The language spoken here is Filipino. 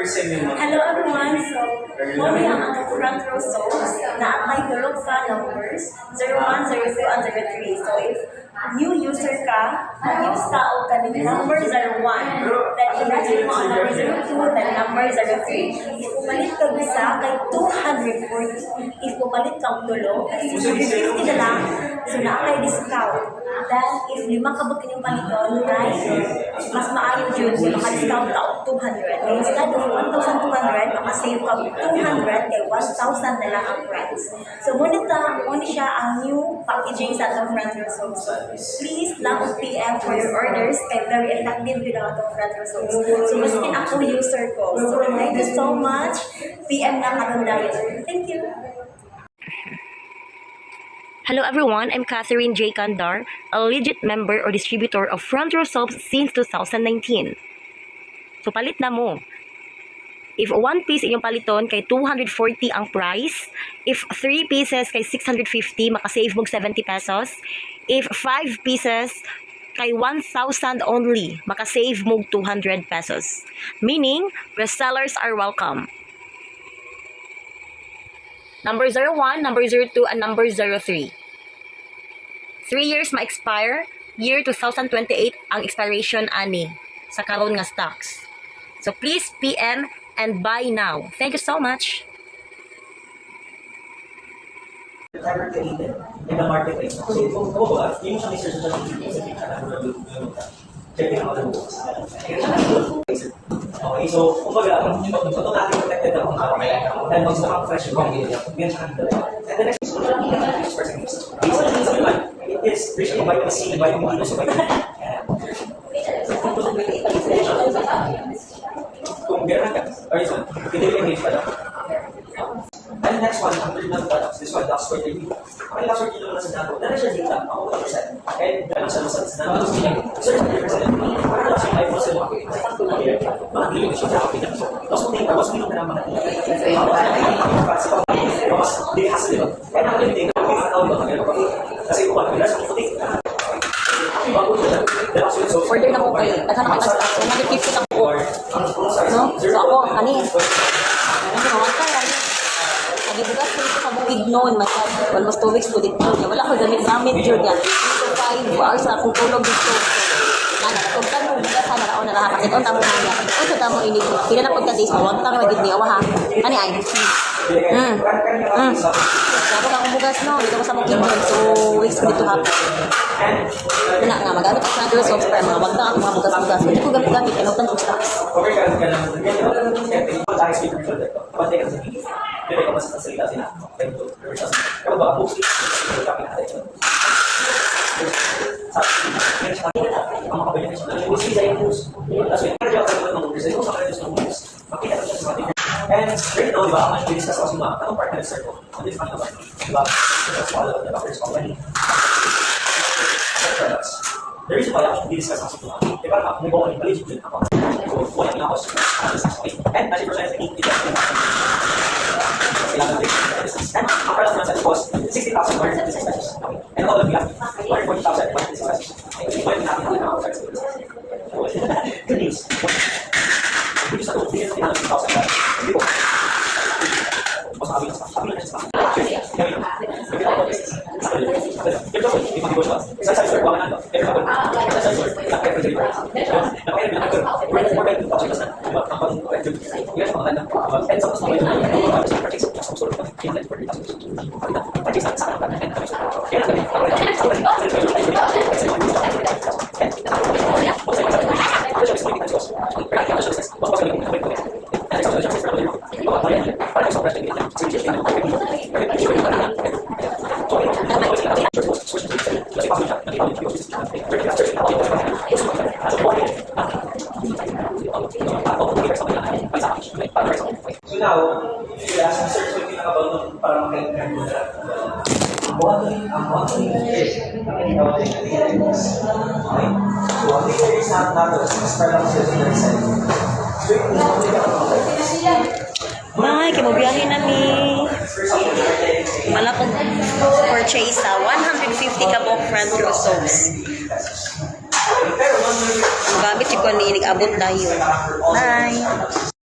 Hello everyone, so muli ang atong front row soaps na atay tulog sa numbers 01, 02, and 03. So if new user ka, use ka o kaning number 01, then imagine mo ang number 02, then number 03. If pumalit ka bisa kay 240, if pumalit ka og tulog, 650 na lang, so na kay discount. Then if lima ka ba kining paliton, guys, mas maayo jud kung maka-discount ka og 200. Instead of 1,200, maka-save ka og 200 kay 1,000 na lang ang price. So muna siya ang new packaging sa atong front row soaps. Please lang og PM for your orders kay very effective yun ang atong front row soaps. So maskin ako user ko. So thank you so much. PM na karon dayon. Thank you. Hello everyone, I'm Catherine J. Kandar, a legit member or distributor of Front Row Soaps since 2019. So palit na mo. If 1 piece inyong paliton kay 240 ang price, if 3 pieces kay 650, makasave mo 70 pesos. If 5 pieces kay 1,000 only, makasave mo 200 pesos. Meaning, resellers are welcome. Number 01, number 02, and number 03. 3 years ma-expire. Year 2028 ang expiration ani sa karon nga stocks. So please PM and buy now. Thank you so much. Ever created in the marketplace. Kasi kung kumbaga, yung siya research na checking out the books. Okay, so kumbaga, ito natin protected ang mga and magsumakang fresh yung yan siya kanila. And the next is it is rich in vitamin C, vitamin D, so vitamin E. Kung gano'n ka, or yun, pinili pa lang. And the next one, ang third ng products, this one, Dust Square TV. Okay, Dust Square TV naman sa dato. Dala siya dito, ako 1%. And dala siya sa dato. Sir, 100%. Para lang siya iPhone sa mga mga bilhin siya sa akin. Tapos kung tingin, mas bilhin ka naman natin. Mas di hassle yun. And ang bilhin, ang tawag ba kami? Kasi kung ano, nasa putik. Order na ko kayo. Taghan na kita sa 150 na po. No? So ako, ani. Ano naman tayo? Nagibugas ko ito sa bukid noon. Almost 2 weeks po dito. Wala ko gamit dyan yan. 5 hours na akong tulog dito. Kung tanong, bugasan na raon na lahat. Ito ang tamo na yan. Kung sa tamo ini, sila na pagka-days mo. Huwag tamo magiging niyawa ha. Ani ay? Sabi ka akong bugas no. Dito ko sa bukid noon. So, weeks ko dito hapon. Wala nga, magamit ako sa Android software. Mga wag na ako mga bugas-bugas. Hindi ko gamit-gamit. Ano tanong stocks? Dito ka mas salita sila. Kapag baka books, ito kami natin. Ang mga kabayan nila, yung sila yung books. Tapos yung kaya ka ng books, yung sa kanya ng books. Makita ko siya sa mga and right now, di ba, ang discuss ko si mga anong partner circle. Ano yung partner circle? Di ba? The doctor's company. The reason why I discuss ako si mga, di ba, may bawa yung legit din ako. So, wala yung ako and 90% is and ang price naman sa cost 60,000 or 56 pesos. And all of you have 140,000, 156 pesos. Why we have now price? Good news. Because I don't think it's 1,000. People. Mas sabi na sa So now, sila sa search ko pinakabago para makailan mo na. Ang modeling is okay? So, ang dito is not natin. Start lang siya sa reset. Nay, kimubiyahin na ni. Malakog purchase sa 150 ka po front row soaps. Gamit si Kwan ni abot tayo. Bye!